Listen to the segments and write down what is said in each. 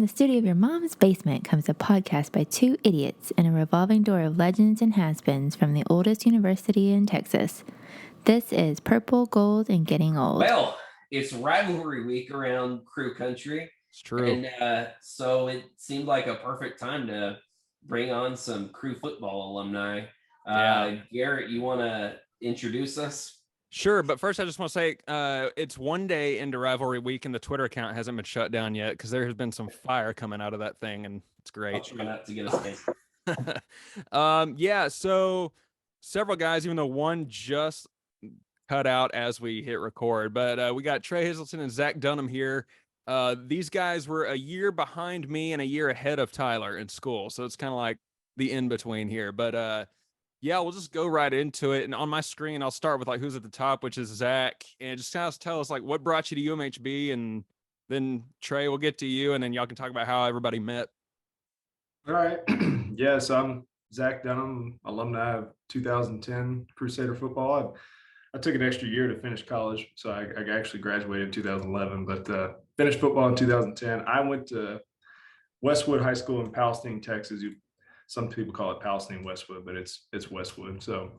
the studio of your mom's basement comes a podcast by two idiots in a revolving door of legends and has-beens from the oldest university in Texas. This is Purple, Gold, and Getting Old. Well, it's rivalry week around Crew Country. It's true. And so it seemed like a perfect time to bring on some Crew football alumni. Garrett, you want to introduce us? Sure, but first I just want to say it's one day into rivalry week and the Twitter account hasn't been shut down yet because there has been some fire coming out of that thing and it's great. I'll try not to get us canceled. So several guys, even though one just cut out as we hit record, but we got Trey Hazelton and Zack Dunham here. These guys were a year behind me and a year ahead of Tyler in school, so it's kind of like the in-between here, but yeah, we'll just go right into it. And on my screen, I'll start with like who's at the top, which is Zach. And just kind of tell us like what brought you to UMHB. And then Trey, we'll get to you. And then y'all can talk about how everybody met. All right. Yeah, so I'm Zack Dunham, alumni of 2010 Crusader football. I took an extra year to finish college. So I actually graduated in 2011, but finished football in 2010. I went to Westwood High School in Palestine, Texas. Some people call it Palestine Westwood, but it's Westwood. So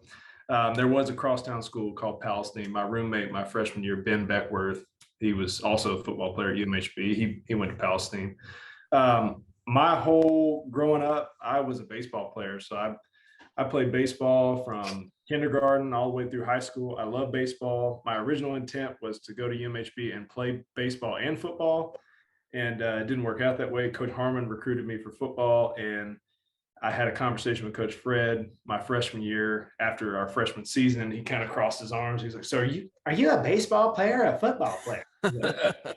there was a crosstown school called Palestine. My roommate, my freshman year, Ben Beckworth, he was also a football player at UMHB. He went to Palestine. My whole growing up, I was a baseball player. So I played baseball from kindergarten all the way through high school. I love baseball. My original intent was to go to UMHB and play baseball and football. And it didn't work out that way. Coach Harman recruited me for football, and I had a conversation with Coach Fred my freshman year after our freshman season. He kind of crossed his arms. He's like, "So are you a baseball player or a football player?"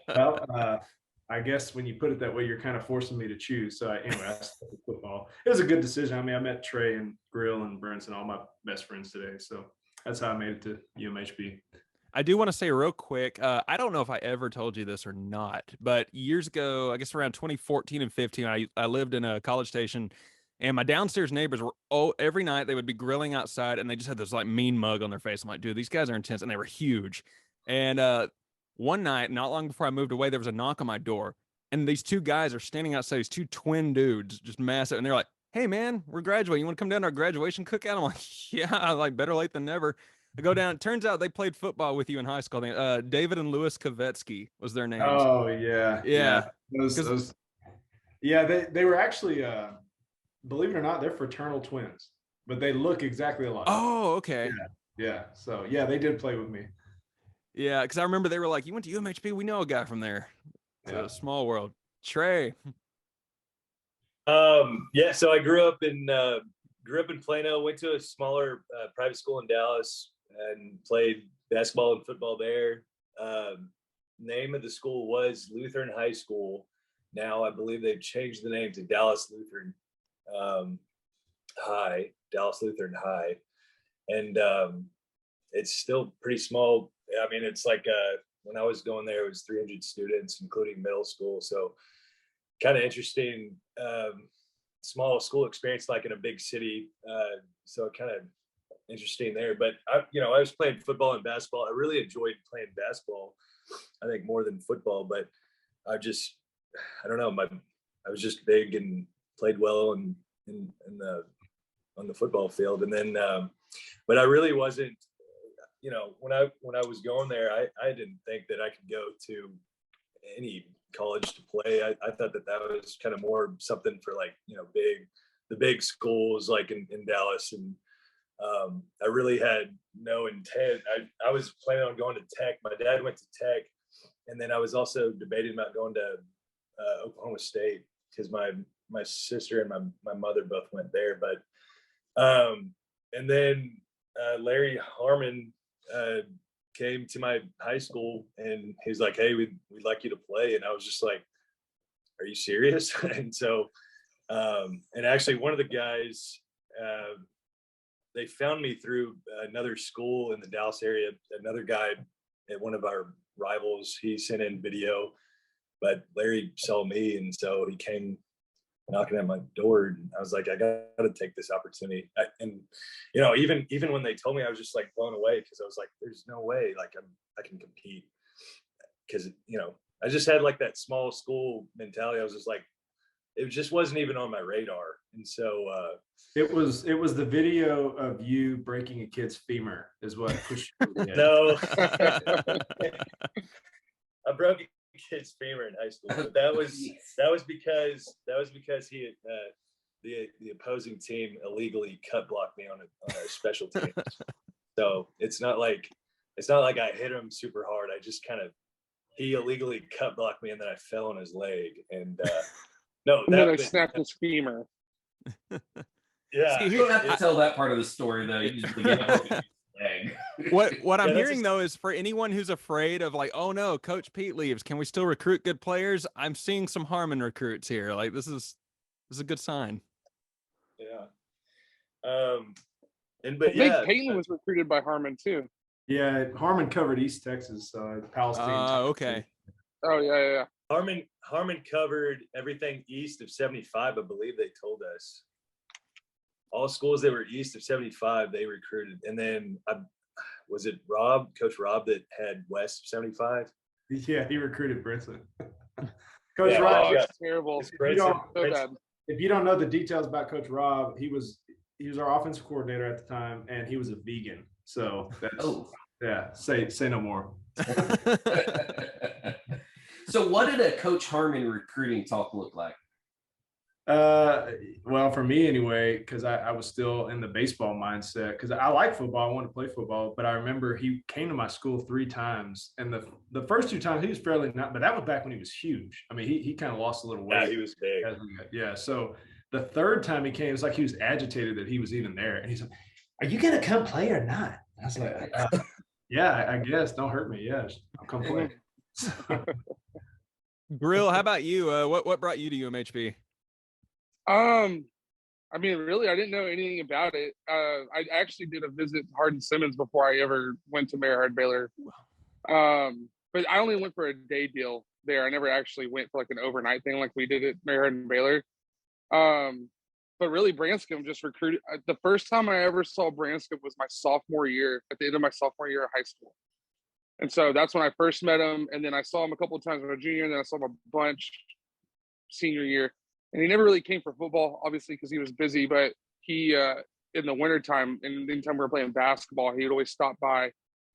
Well, I guess when you put it that way, you're kind of forcing me to choose. So anyway, I stuck with football. It was a good decision. I mean, I met Trey and Grill and Brents and all my best friends today. So that's how I made it to UMHB. I do want to say real quick, I don't know if I ever told you this or not, but years ago, I guess around 2014 and 15, I lived in a College Station. And my downstairs neighbors were every night they would be grilling outside and they just had this like mean mug on their face. I'm like, dude, these guys are intense. And they were huge. And one night, not long before I moved away, there was a knock on my door. And these two guys are standing outside, these two twin dudes, just massive. And they're like, "Hey man, we're graduating. You want to come down to our graduation cookout?" I'm like, "Yeah, like better late than never." I go down. It turns out they played football with you in high school. David and Louis Kavetsky was their names. Oh yeah. Yeah. They were actually believe it or not, they're fraternal twins, but they look exactly alike. Oh, okay. Yeah. So yeah, they did play with me. Yeah, because I remember they were like, "You went to UMHB? We know a guy from there." So small world. Trey. So I grew up in Plano. Went to a smaller private school in Dallas and played basketball and football there. Name of the school was Lutheran High School. Now I believe they've changed the name to Dallas Lutheran Dallas Lutheran High, and it's still pretty small. I mean, it's like when I was going there, it was 300 students, including middle school. So kind of interesting, small school experience, like in a big city. So kind of interesting there. But I was playing football and basketball. I really enjoyed playing basketball, I think, more than football. But I don't know. I was just big and played well on the football field. And then, but I really wasn't, when I was going there, I didn't think that I could go to any college to play. I thought that was kind of more something for like, the big schools like in Dallas. And I really had no intent. I was planning on going to Tech. My dad went to Tech. And then I was also debating about going to Oklahoma State because my sister and my mother both went there. But and then Larry Harman came to my high school and he's like, "Hey, we'd like you to play." And I was just like, "Are you serious?" And so and actually one of the guys, they found me through another school in the Dallas area. Another guy at one of our rivals, he sent in video, but Larry saw me, and so he came knocking at my door, and I was like, I got to take this opportunity. Even when they told me, I was just like blown away because I was like, there's no way like I can compete, because I just had like that small school mentality. I was just like, it just wasn't even on my radar. And so it was the video of you breaking a kid's femur is what pushed you. No. I broke a kid's femur in high school, but that was because he had the opposing team illegally cut blocked me on a special team. So it's not like I hit him super hard. I just he illegally cut blocked me, and then I fell on his leg. And then I snapped his femur. Yeah, you don't have to tell that part of the story though. You just leg. What I'm hearing though is for anyone who's afraid of like, oh no, Coach Pete leaves, can we still recruit good players? I'm seeing some Harman recruits here. Like this is a good sign. Yeah. I think Peyton was recruited by Harman too. Yeah, Harman covered East Texas, Palestine. Oh, okay. Oh yeah. Harman covered everything east of 75, I believe they told us. All schools that were east of 75, they recruited. And then was it Coach Rob that had west of 75? Yeah, he recruited Brinson. Coach Rob, it's terrible. If you don't know the details about Coach Rob, he was our offensive coordinator at the time, and he was a vegan. So that's say no more. So what did a Coach Harman recruiting talk look like? Well, for me anyway, because I was still in the baseball mindset, because I like football, I wanted to play football, but I remember he came to my school 3 times, and the first 2 times he was fairly not, but that was back when he was huge. I mean, he kind of lost a little weight. Yeah, he was big. Yeah, so the 3rd time he came, it's like he was agitated that he was even there, and he's like, "Are you gonna come play or not?" I was like, "Yeah, I guess. Don't hurt me. Yeah, I'll come play." Grill, how about you? What brought you to UMHB? I mean, really, I didn't know anything about it. I actually did a visit to Hardin Simmons before I ever went to Mary Hard Baylor. But I only went for a day deal there. I never actually went for like an overnight thing like we did at Mary Hard Baylor. But really, Branscombe just recruited. The first time I ever saw Branscombe was my sophomore year, at the end of my sophomore year of high school. And so that's when I first met him. And then I saw him a couple of times when I was junior, and then I saw him a bunch senior year. And he never really came for football, obviously, because he was busy. But he, in the wintertime, and anytime we were playing basketball, he would always stop by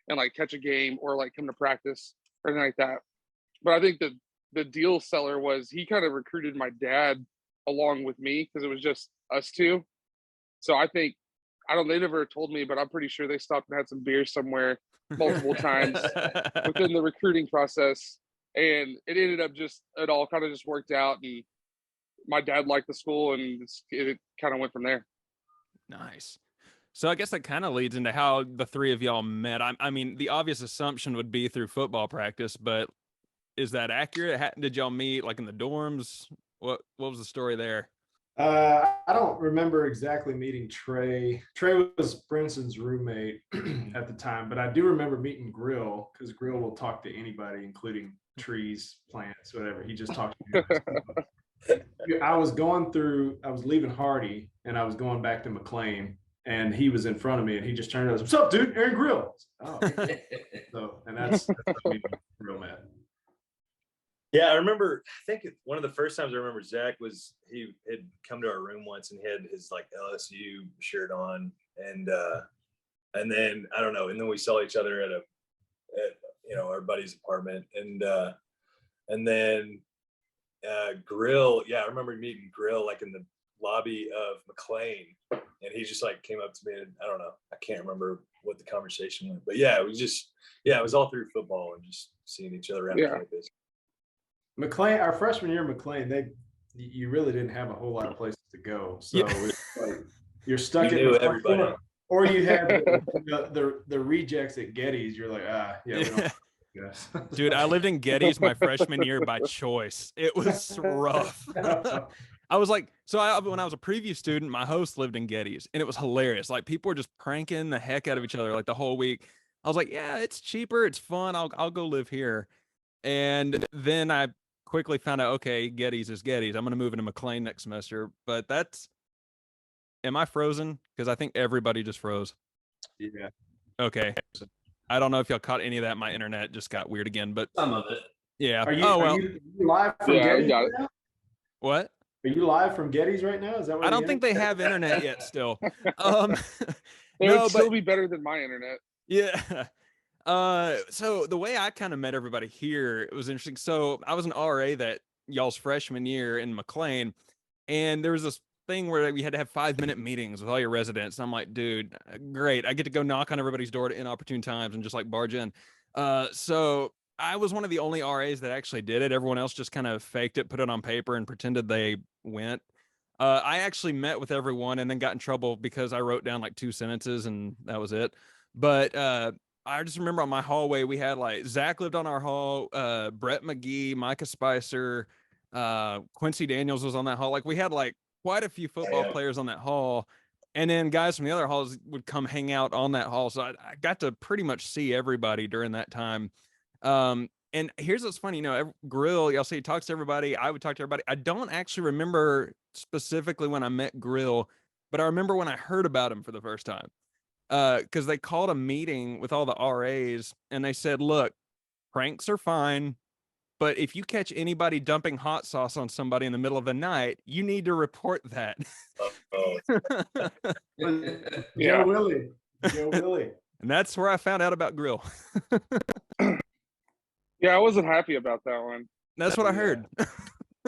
and like catch a game or like come to practice or anything like that. But I think the deal seller was he kind of recruited my dad along with me because it was just us two. So I think, they never told me, but I'm pretty sure they stopped and had some beers somewhere multiple times within the recruiting process. And it ended up it all kind of just worked out. And my dad liked the school, and it kind of went from there. Nice. So I guess that kind of leads into how the 3 of y'all met. I mean, the obvious assumption would be through football practice, but is that accurate? Did y'all meet like in the dorms? What was the story there? I don't remember exactly meeting Trey. Trey was Brinson's roommate at the time, but I do remember meeting Grill, because Grill will talk to anybody, including trees, plants, whatever. He just talked to me. I was leaving Hardy, and I was going back to McLean, and he was in front of me, and he just turned to us, "What's up, dude? Aaron Grill." And that's how me and Grill met. Yeah, I remember, I think one of the first times I remember Zach was he had come to our room once, and he had his like LSU shirt on, and then I don't know, and then we saw each other at our buddy's apartment, and then Grill, I remember meeting Grill like in the lobby of McLean, and he just like came up to me, and I don't know, I can't remember what the conversation was, but it was all through football and just seeing each other around campus. McLean, our freshman year, McLean, you really didn't have a whole lot of places to go. So it's like you're stuck in everybody. Or you have the rejects at Getty's. You're like, we don't. Yes. Dude, I lived in Getty's my freshman year by choice. It was rough. I was like, when I was a preview student, my host lived in Getty's, and it was hilarious. Like people were just pranking the heck out of each other like the whole week. I was like, yeah, it's cheaper, it's fun. I'll go live here. And then I quickly found out, okay, Getty's is Getty's. I'm going to move into McLean next semester. But am I frozen? Because I think everybody just froze. Yeah. Okay. I don't know if y'all caught any of that. My internet just got weird again, but some of it. Yeah. Are you live from Getty's? What? Are you live from Getty's right now? Is that where I don't think they have internet yet still. It No, would still be better than my internet. Yeah. So the way I kind of met everybody here, it was interesting. So I was an RA that y'all's freshman year in McLean, and there was this thing where we had to have 5-minute meetings with all your residents. And I'm like, dude, great. I get to go knock on everybody's door at inopportune times and just like barge in. So I was one of the only RAs that actually did it. Everyone else just kind of faked it, put it on paper, and pretended they went. I actually met with everyone and then got in trouble because I wrote down like 2 sentences and that was it. But I just remember on my hallway, we had like Zach lived on our hall, Brett McGee, Micah Spicer, Quincy Daniels was on that hall. Like we had like quite a few football players on that hall. And then guys from the other halls would come hang out on that hall. So I got to pretty much see everybody during that time. And here's what's funny, Grill, y'all see he talks to everybody. I would talk to everybody. I don't actually remember specifically when I met Grill, but I remember when I heard about him for the first time. Because they called a meeting with all the RAs and they said, look, pranks are fine, but if you catch anybody dumping hot sauce on somebody in the middle of the night, you need to report that. Joe Willie. And that's where I found out about Grill. Yeah, I wasn't happy about that one. That's what I heard.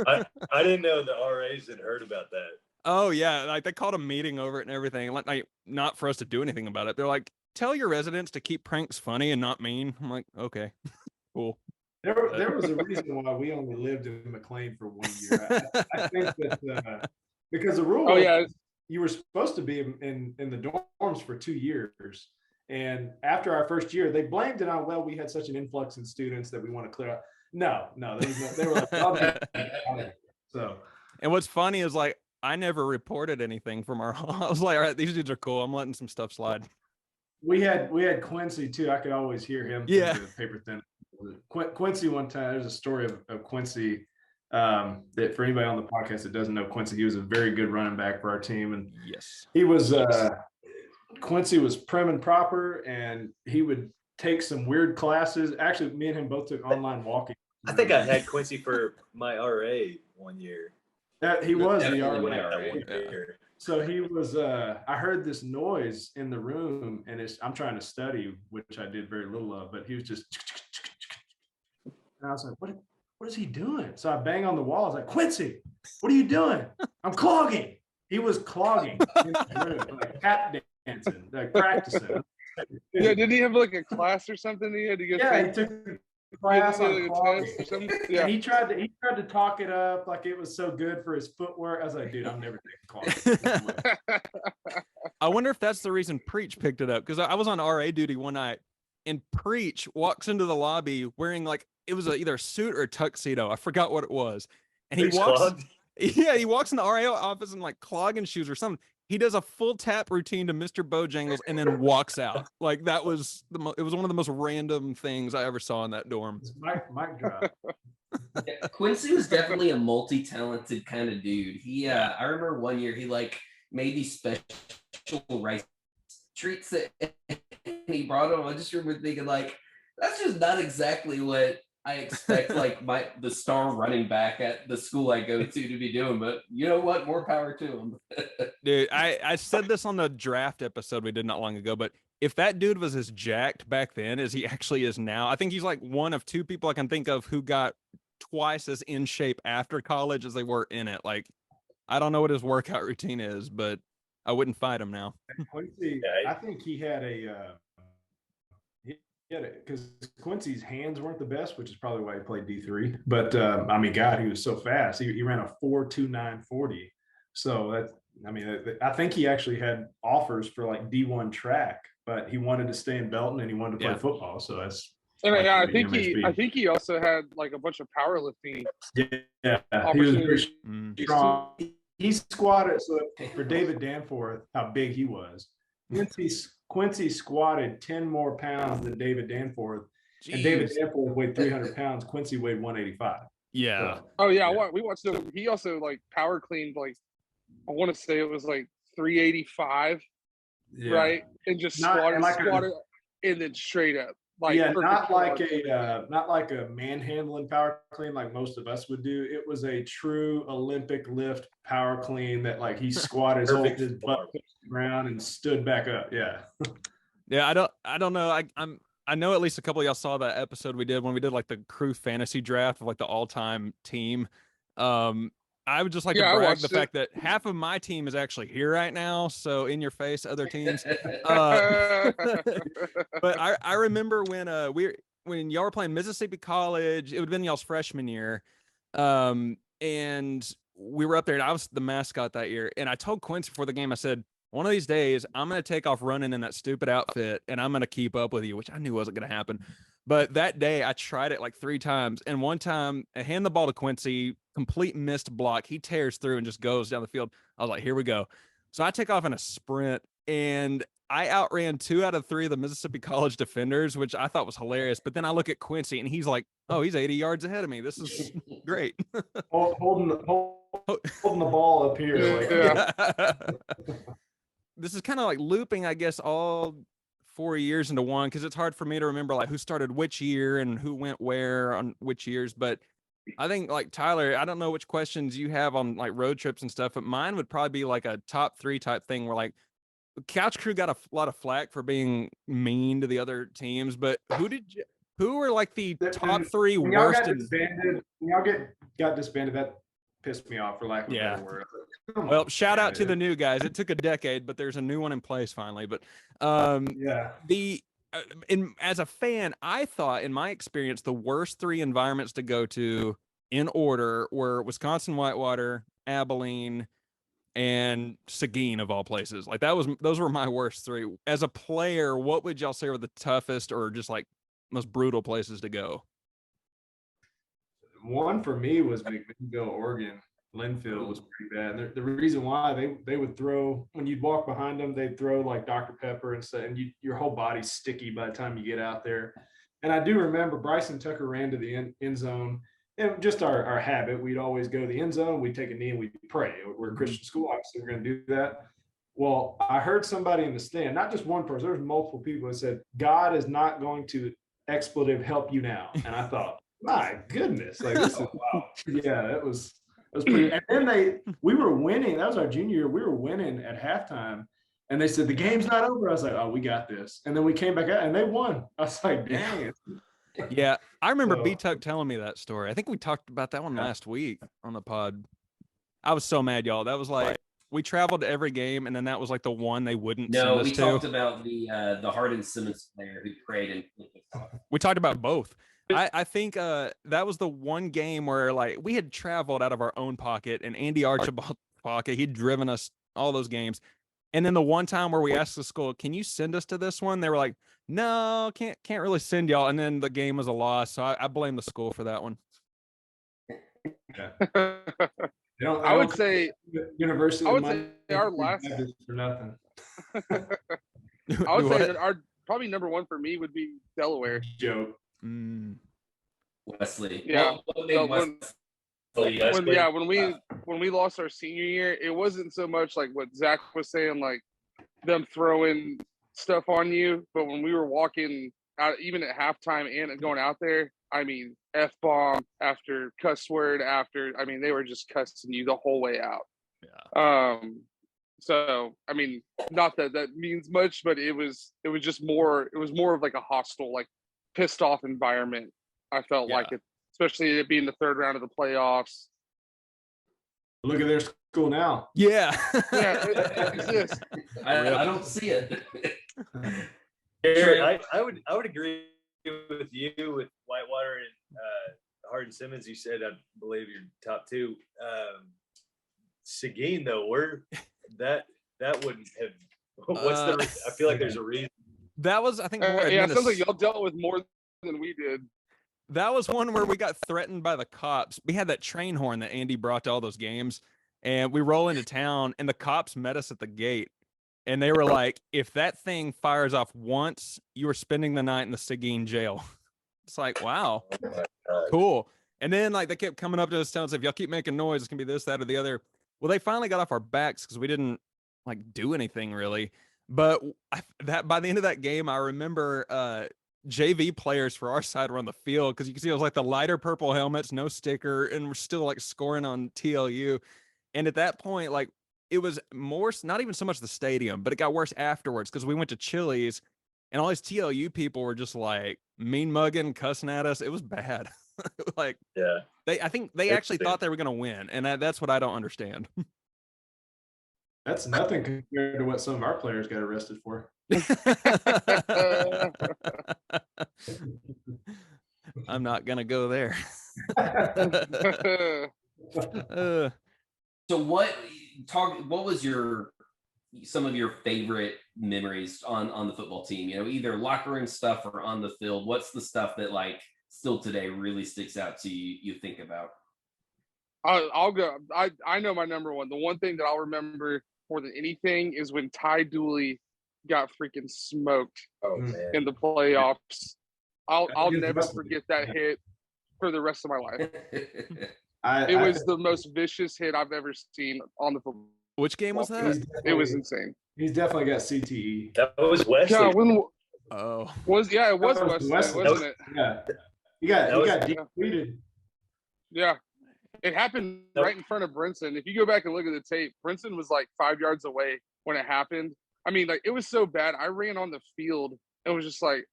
I didn't know the RAs had heard about that. Oh yeah, like they called a meeting over it and everything. Like, not for us to do anything about it. They're like, tell your residents to keep pranks funny and not mean. I'm like, okay, cool. There was a reason why we only lived in McLean for 1 year. I think that because the rule was you were supposed to be in the dorms for 2 years. And after our first year, they blamed it on, well, we had such an influx in students that we want to clear up. No, they were like, so. And what's funny is like, I never reported anything from our hall. I was like, all right, these dudes are cool. I'm letting some stuff slide. We had Quincy too. I could always hear him. Yeah. Through the paper thin. Quincy one time, there's a story of Quincy that for anybody on the podcast that doesn't know Quincy, he was a very good running back for our team. And yes, he was, Quincy was prim and proper, and he would take some weird classes. Actually, me and him both took online walking. I think I had Quincy for my RA 1 year. That he was the RA. RA. So he was. I heard this noise in the room, and I'm trying to study, which I did very little of. But he was just. And I was like, "What is he doing?" So I bang on the wall. I was like, "Quincy, what are you doing?" "I'm clogging." He was clogging in the room, like tap dancing, like practicing. Yeah, didn't he have like a class or something he had to get? Yeah, he took a class on clogging. Or something? Yeah. And he tried to talk it up like it was so good for his footwork. I was like, dude, I'm never taking clogging. I wonder if that's the reason Preach picked it up, because I was on RA duty one night and Preach walks into the lobby wearing like it was either a suit or a tuxedo. I forgot what it was. And he walks. Yeah, he walks in the RA office in like clogging shoes or something. He does a full tap routine to Mr. Bojangles and then walks out. Like that was it was one of the most random things I ever saw in that dorm. Mic drop. Yeah, Quincy was definitely a multi-talented kind of dude. He I remember one year he like made these special rice treats that he brought them. I just remember thinking like, that's just not exactly what I expect like the star running back at the school I go to be doing, but you know what? More power to him. Dude, I said this on the draft episode we did not long ago, but if that dude was as jacked back then as he actually is now, I think he's like one of 2 people I can think of who got twice as in shape after college as they were in it. Like, I don't know what his workout routine is, but I wouldn't fight him now. Quincy, I think he had because Quincy's hands weren't the best, which is probably why he played D3. But I mean, God, he was so fast. He ran a 4.2940. So I think he actually had offers for like D1 track, but he wanted to stay in Belton and he wanted to play football. So that's. And I think he also had like a bunch of powerlifting. Yeah, he was very strong. He squatted. So for David Danforth, how big he was, Quincy squatted 10 more pounds than David Danforth. Jeez. And David Danforth weighed 300 pounds. Quincy weighed 185. Yeah. So, oh yeah, we watched him. He also like power cleaned like I want to say it was like 385, right? And just squatted and then straight up. like yeah, perfect not like a manhandling power clean like most of us would do. It was a true Olympic lift power clean that like he squatted his butt to the ground and stood back up. Yeah. Yeah, I don't know. I know at least a couple of y'all saw that episode we did when we did like the crew fantasy draft of like the all-time team. I would just like to I brag the watched it. fact that half of my team is actually here right now. So in your face, other teams. But I remember when y'all were playing Mississippi College, it would have been y'all's freshman year. And we were up there and I was the mascot that year. And I told Quincy before the game, I said, one of these days, I'm going to take off running in that stupid outfit and I'm going to keep up with you, which I knew wasn't going to happen. But that day, I tried it like 3 times. And one time, I hand the ball to Quincy, complete missed block. He tears through and just goes down the field. I was like, here we go. So I take off in a sprint and I outran 2 out of 3 of the Mississippi College defenders, which I thought was hilarious. But then I look at Quincy and he's like, oh, he's 80 yards ahead of me. This is great. holding the ball up here. Like, Yeah. This is kind of like looping, I guess, all 4 years into one, because it's hard for me to remember like who started which year and who went where on which years. But I think like Tyler, I don't know which questions you have on like road trips and stuff, but mine would probably be like a top 3 type thing where like Couch Crew got a lot of flack for being mean to the other teams, but who were like the top 3 when y'all worst? When y'all got disbanded, that pissed me off, for lack of a better word. Well, shout out to the new guys. It took a decade, but there's a new one in place finally. But as a fan, I thought in my experience, the worst 3 environments to go to in order were Wisconsin Whitewater, Abilene, and Seguin, of all places. Like those were my worst 3. As a player, what would y'all say were the toughest or just like most brutal places to go? One for me was McMinnville, Oregon. Linfield was pretty bad. The reason why they would throw, when you'd walk behind them, they'd throw like Dr. Pepper and stuff, and your whole body's sticky by the time you get out there. And I do remember Bryson Tucker ran to the end zone. And just our habit, we'd always go to the end zone, we'd take a knee and we'd pray. We're a Christian school, obviously we're going to do that. Well, I heard somebody in the stand, not just one person, there was multiple people that said, God is not going to expletive help you now. And I thought, my goodness, like this is wow. Yeah, it was pretty. And then we were winning. That was our junior year. We were winning at halftime, and they said the game's not over. I was like, oh, we got this. And then we came back out and they won. I was like, dang. Yeah, I remember B-Tuck telling me that story. I think we talked about that one last week on the pod. I was so mad, y'all. That was like we traveled to every game, and then that was like the one they wouldn't send us to. No, we talked about the Hardin Simmons player who prayed and we talked about both. I think that was the one game where like we had traveled out of our own pocket and Andy Archibald's pocket. He'd driven us all those games. And then the one time where we asked the school, can you send us to this one? They were like, no, can't really send y'all. And then the game was a loss. So I blame the school for that one. I would say University. I would say our last for nothing. I would say that our probably number 1 for me would be Delaware. Joke. Wesley. Yeah. When we lost our senior year, it wasn't so much like what Zach was saying, like them throwing stuff on you, but when we were walking out, even at halftime and going out there, I mean, F-bomb after cuss word after, I mean, they were just cussing you the whole way out. Yeah. So I mean, not that means much, but it was just more. It was more of like a hostile, like pissed off environment. I felt like it, especially it being the 3rd round of the playoffs. Look at their school now. Yeah. Yeah, it exists. I don't see it. Eric, I would agree with you with Whitewater and Hardin Simmons. You said, I believe, your top 2. Seguin, though, that wouldn't have. What's the? I feel like there's a reason. That was, I think, more. Yeah, it sounds like y'all dealt with more than we did. That was one where we got threatened by the cops. We had that train horn that Andy brought to all those games, and we roll into town, and the cops met us at the gate, and they were like, "If that thing fires off once, you are spending the night in the Seguin jail." It's like, wow, cool. And then like they kept coming up to us telling us, "If y'all keep making noise, it's gonna be this, that, or the other." Well, they finally got off our backs because we didn't like do anything really. But that by the end of that game, I remember JV players for our side were on the field because you can see it was like the lighter purple helmets, no sticker, and we're still like scoring on TLU. And at that point, like it was more, not even so much the stadium, but it got worse afterwards because we went to Chili's and all these TLU people were just like mean mugging, cussing at us. It was bad. Like, Yeah. I think they actually thought they were going to win. And that's what I don't understand. That's nothing compared to what some of our players got arrested for. I'm not going to go there. So what was some of your favorite memories on the football team? You know, either locker room stuff or on the field. What's the stuff that like still today really sticks out to you think about? I'll go. I know my number one. The one thing that I'll remember more than anything is when Ty Dooley got freaking smoked in the playoffs. I'll never forget that hit for the rest of my life. It was the most vicious hit I've ever seen on the football. Which game was that? It was insane. He's definitely got CTE. That was Wesley. Yeah, it was Wesley, wasn't it? Yeah. He got depleted. Yeah. It happened right in front of Brinson. If you go back and look at the tape, Brinson was like 5 yards away when it happened. I mean, like, it was so bad. I ran on the field and was just like,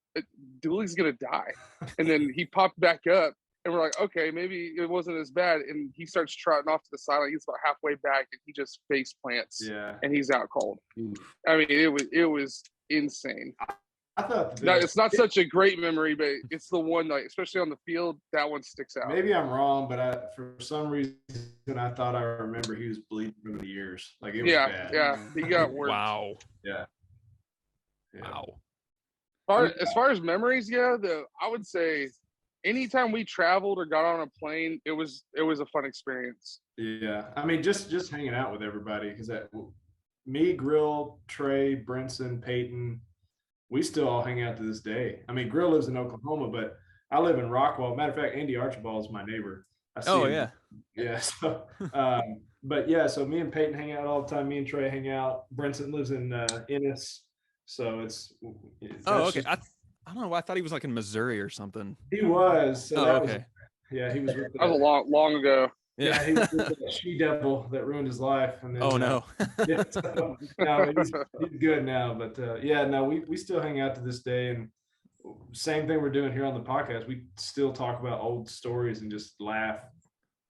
Dooley's going to die. And then he popped back up, and we're like, okay, maybe it wasn't as bad. And he starts trotting off to the sideline. He's about halfway back, and he just face plants. Yeah. And he's out cold. I mean, it was insane. I thought it's not such a great memory, but it's the one, like, especially on the field, that one sticks out. Maybe I'm wrong, but for some reason I thought I remember he was bleeding from the ears. Like, it was bad. Yeah, he got worse. Wow. Yeah. Wow. As far as memories, I would say anytime we traveled or got on a plane, it was a fun experience. Yeah, I mean, just hanging out with everybody, because me, Grill, Trey, Brinson, Peyton, we still all hang out to this day. I mean, Grill lives in Oklahoma, but I live in Rockwall. Matter of fact, Andy Archibald is my neighbor. I see him. Yeah. Yeah. So, but yeah, so me and Peyton hang out all the time. Me and Trey hang out. Brinson lives in Ennis. So okay. I don't know. I thought he was like in Missouri or something. He was. So okay. Yeah, he was. That was long ago. Yeah, he was with that she-devil that ruined his life. And then, no. Yeah, so, no, he's good now. But we still hang out to this day. And same thing we're doing here on the podcast. We still talk about old stories and just laugh.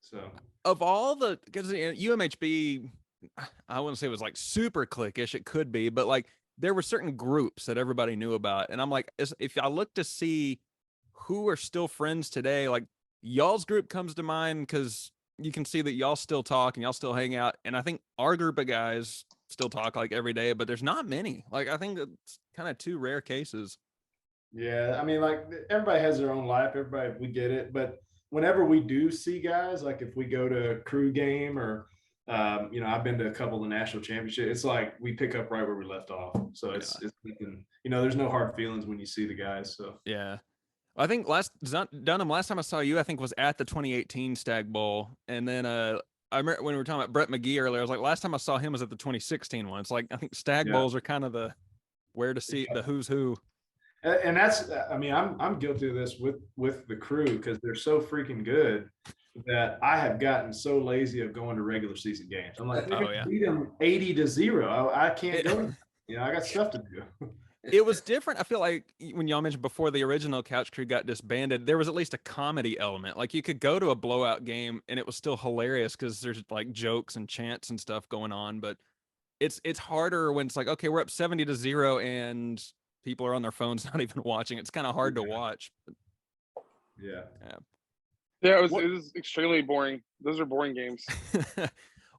So of all because UMHB, I wouldn't say it was like super cliquish. It could be, but like there were certain groups that everybody knew about. And I'm like, if I look to see who are still friends today, like y'all's group comes to mind because you can see that y'all still talk and y'all still hang out. And I think our group of guys still talk like every day, but there's not many. Like, I think it's kind of two rare cases. Yeah. I mean, like, everybody has their own life. Everybody, we get it. But whenever we do see guys, like if we go to a crew game or, I've been to a couple of the national championships, it's like we pick up right where we left off. So it's there's no hard feelings when you see the guys. So, yeah. I think Dunnam, last time I saw you, I think was at the 2018 Stag Bowl. And then I remember when we were talking about Brett McGee earlier, I was like, last time I saw him was at the 2016 one. It's like, I think Stag Bowls are kind of the where to see the who's who. And that's, I mean, I'm guilty of this with the crew because they're so freaking good that I have gotten so lazy of going to regular season games. I'm like, beat them 80-0. I can't go. I got stuff to do. It was different. I feel like when y'all mentioned before the original Couch Crew got disbanded, there was at least a comedy element. Like you could go to a blowout game and it was still hilarious because there's like jokes and chants and stuff going on. But it's harder when it's like, okay, we're up 70-0 and people are on their phones, not even watching. It's kind of hard to watch. Yeah. It was extremely boring. Those are boring games.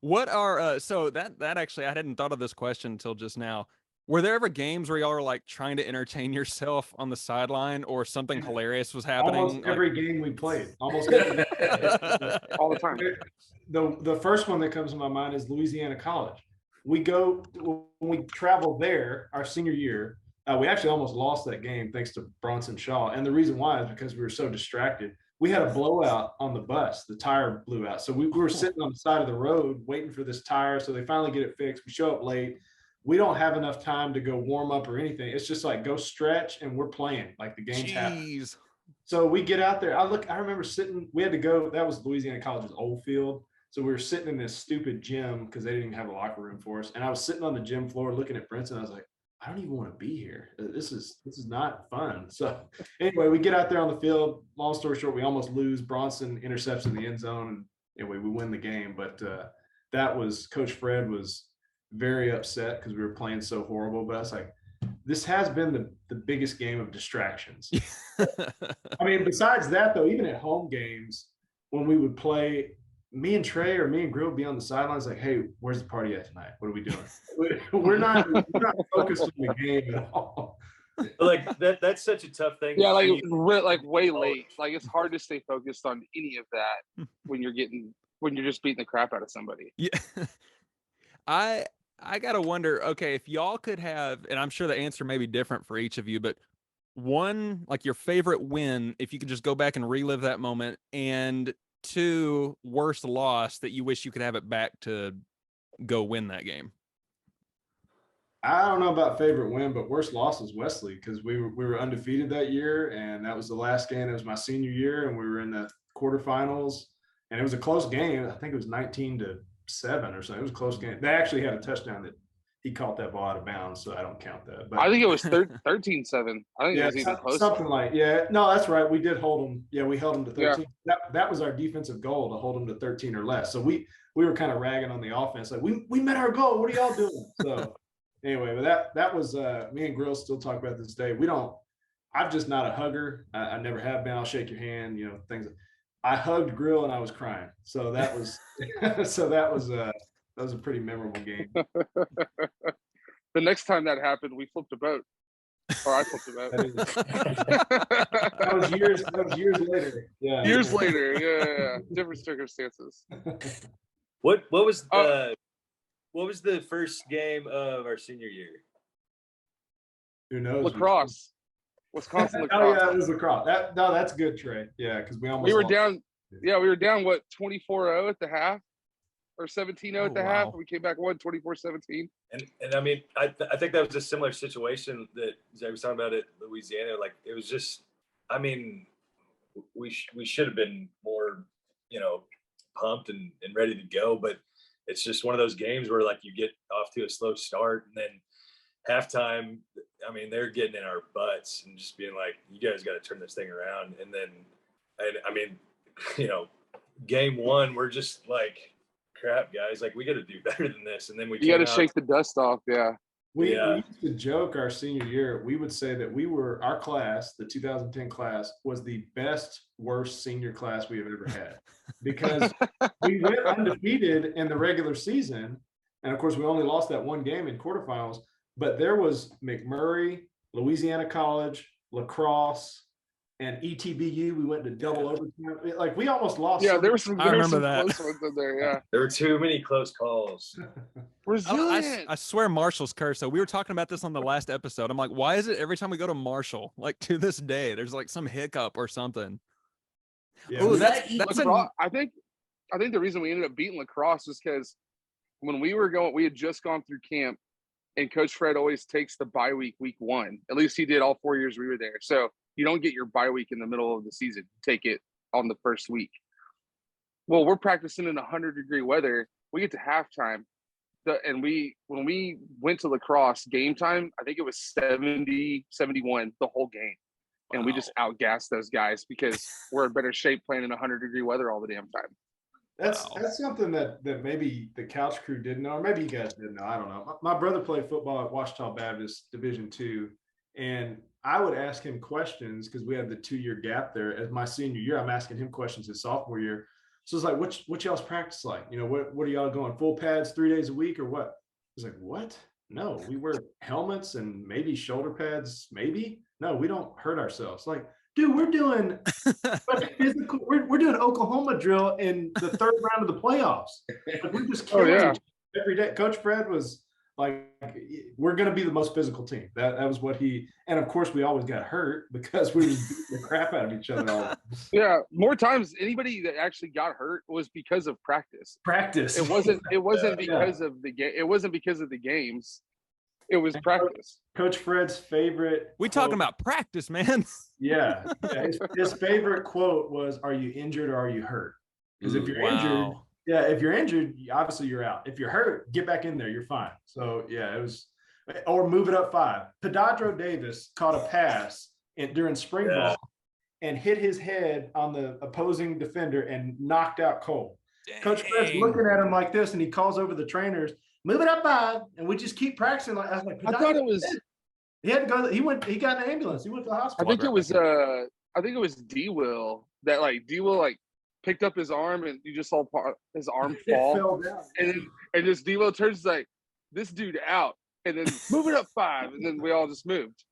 What are so that actually I hadn't thought of this question until just now. Were there ever games where y'all were like trying to entertain yourself on the sideline or something hilarious was happening? Almost every game we played. Almost every all the time. The first one that comes to my mind is Louisiana College. When we traveled there our senior year, we actually almost lost that game thanks to Bronson Shaw. And the reason why is because we were so distracted. We had a blowout on the bus. The tire blew out. So we were sitting on the side of the road waiting for this tire. So they finally get it fixed. We show up late. we don't have enough time to go warm up or anything. It's just like go stretch and we're playing, like the game's happening. So we get out there. I remember we had to go, that was Louisiana College's old field. So we were sitting in this stupid gym because they didn't even have a locker room for us. And I was sitting on the gym floor looking at Princeton. I was like, I don't even want to be here. This is not fun. So anyway, we get out there on the field. Long story short, we almost lose. Bronson intercepts in the end zone, and anyway, we win the game. But that was, Coach Fred was very upset because we were playing so horrible. But I was like, this has been the biggest game of distractions. I mean, besides that though, even at home games, when we would play, me and Trey or me and Grill would be on the sidelines like, hey, where's the party at tonight? What are we doing? We're not focused on the game at all. Like that's such a tough thing. Yeah, like way late. Like it's hard to stay focused on any of that when you're just beating the crap out of somebody. Yeah. I gotta wonder, okay, if y'all could have, and I'm sure the answer may be different for each of you, but one, like your favorite win, if you could just go back and relive that moment, and two, worst loss that you wish you could have it back to go win that game. I don't know about favorite win, but worst loss is Wesley, because we were undefeated that year, and that was the last game. It was my senior year, and we were in the quarterfinals, and it was a close game. I think it was 19-7 or something. It was a close game. They actually had a touchdown that he caught that ball out of bounds, so I don't count that. But I think it was 13-7. I think yeah, it was even closer. Something like, yeah. No, that's right. We did hold them. Yeah, we held them to 13. Yeah. That was our defensive goal, to hold them to 13 or less. So we were kind of ragging on the offense. Like, we met our goal. What are y'all doing? So anyway, but that was me and Grill still talk about this day. I'm just not a hugger. I never have been. I'll shake your hand, things. I hugged Grill and I was crying. So that was that was a pretty memorable game. The next time that happened, we flipped a boat. Or I flipped a boat. That was years later. Yeah. Years later, yeah. Different circumstances. What was the first game of our senior year? Who knows? Lacrosse. Wisconsin lacrosse. Oh yeah, it was lacrosse. That's good, Trey. Yeah, because we were down. Yeah, we were down 24-0 at the half, or 17-0 at the half. And we came back 24-17. And I mean, I think that was a similar situation that Zach was talking about at Louisiana. Like, it was just, I mean, we should have been more, pumped and ready to go. But it's just one of those games where, like, you get off to a slow start, and then halftime, I mean, they're getting in our butts and just being like, you guys got to turn this thing around. And then, I mean, game one, we're just like, crap, guys, like, we got to do better than this. And then you got to shake the dust off. Yeah. We used to joke our senior year. We would say that our class, the 2010 class, was the best, worst senior class we have ever had, because we went undefeated in the regular season. And of course, we only lost that one game in quarterfinals, but there was McMurray, Louisiana College, lacrosse, and ETBU. We went to double overtime. Like, we almost lost. Yeah, there were some close ones in there. Yeah, there were too many close calls. I swear Marshall's cursed. So we were talking about this on the last episode. I'm like, why is it every time we go to Marshall, like, to this day, there's like some hiccup or something? Yeah. Ooh, I think the reason we ended up beating lacrosse is because when we had just gone through camp, and Coach Fred always takes the bye week 1. At least he did all 4 years we were there. So you don't get your bye week in the middle of the season. You take it on the first week. Well, we're practicing in 100-degree weather. We get to halftime. And when we went to lacrosse game time, I think it was 70-71 the whole game. Wow. And we just outgassed those guys because we're in better shape playing in 100-degree weather all the damn time. That's something that maybe the couch crew didn't know, or maybe you guys didn't know. I don't know. My brother played football at Ouachita Baptist Division II, and I would ask him questions because we had the 2-year gap there. As my senior year, I'm asking him questions his sophomore year. So it's like, what y'all's practice like? What are y'all going, full pads 3 days a week or what? He's like, what? No, we wear helmets and maybe shoulder pads, maybe. No, we don't hurt ourselves. Like, dude, we're doing physical. We're doing Oklahoma drill in the third round of the playoffs. Like, we're just killing every day. Coach Fred was like, we're going to be the most physical team. That was what and of course we always got hurt because we were beating the crap out of each other all the time. Yeah, more times anybody that actually got hurt was because of practice. It wasn't because of the game. It wasn't because of the games. It was practice. Coach Fred's favorite. We talking about practice, man. Yeah. His favorite quote was, "Are you injured or are you hurt?" Because if you're injured, if you're injured, obviously you're out. If you're hurt, get back in there. You're fine. So yeah, it was, or move it up 5. Pedadro Davis caught a pass during spring ball and hit his head on the opposing defender and knocked out Cole. Dang. Coach Fred's looking at him like this, and he calls over the trainers, "Move it up 5," and we just keep practicing. Like I was like, I thought it was. He had to go. He got in an ambulance. He went to the hospital. I think it was D-Will that D-Will picked up his arm and you just saw his arm fall. Fell down. And just D-Will turns like, "This dude out," and then move it up 5, and then we all just moved.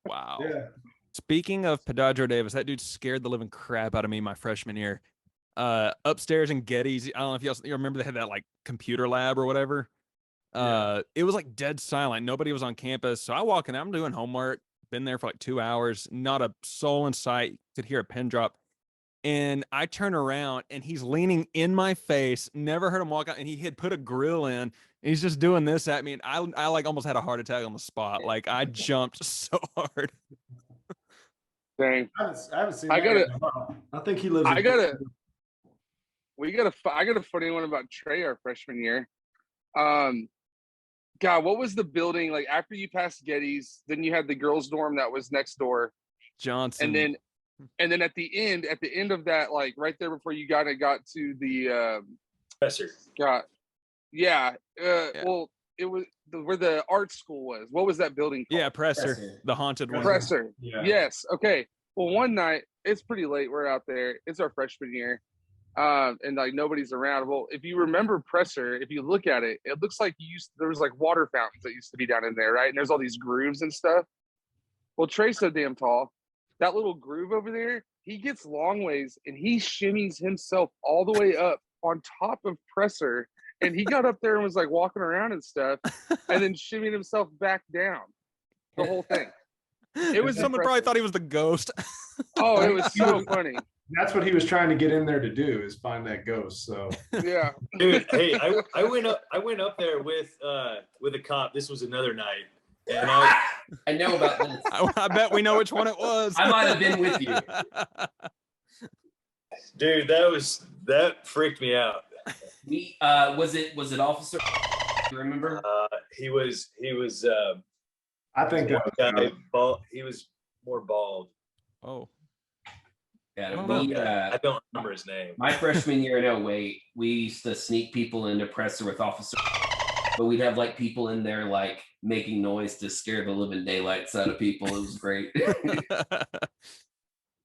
Wow. Yeah. Speaking of Pedadro Davis, that dude scared the living crap out of me my freshman year. Upstairs in Getty's, I don't know if you remember, they had that computer lab or whatever. It was dead silent. Nobody was on campus. So I walk in, I'm doing homework, been there for 2 hours, not a soul in sight, could hear a pin drop. And I turn around and he's leaning in my face, never heard him walk out, and he had put a grill in and he's just doing this at me. And I almost had a heart attack on the spot. I jumped so hard. Dang. I haven't seen that. I think he lives. I got a funny one about Trey our freshman year. God, what was the building after you passed Getty's? Then you had the girls' dorm that was next door, Johnson, and then at the end of that, right there before you got to the Professor. Well, it was where the art school was. What was that building called? Yeah, Presser, the haunted one. Presser. Yeah. Yes. Okay. Well, one night it's pretty late. We're out there. It's our freshman year. And nobody's around. Well, if you remember Presser, if you look at it, it looks like there was water fountains that used to be down in there, right? And there's all these grooves and stuff. Well, Trey's so damn tall. That little groove over there, he gets long ways and he shimmies himself all the way up on top of Presser. And he got up there and was walking around and stuff, and then shimmied himself back down. The whole thing. It was someone probably thought he was the ghost. Oh, it was so funny. That's what he was trying to get in there to do, is find that ghost. So yeah, dude. Hey, I went up there with a cop. This was another night, and I know about this. I bet we know which one it was. I might have been with you, dude. That freaked me out. Was it Officer? You remember? He was. I think that bald. He was more bald. Oh. Yeah, I don't remember his name. My freshman year in 08, we used to sneak people into Presser with Officer, but we'd have people in there making noise to scare the living daylights out of people. It was great.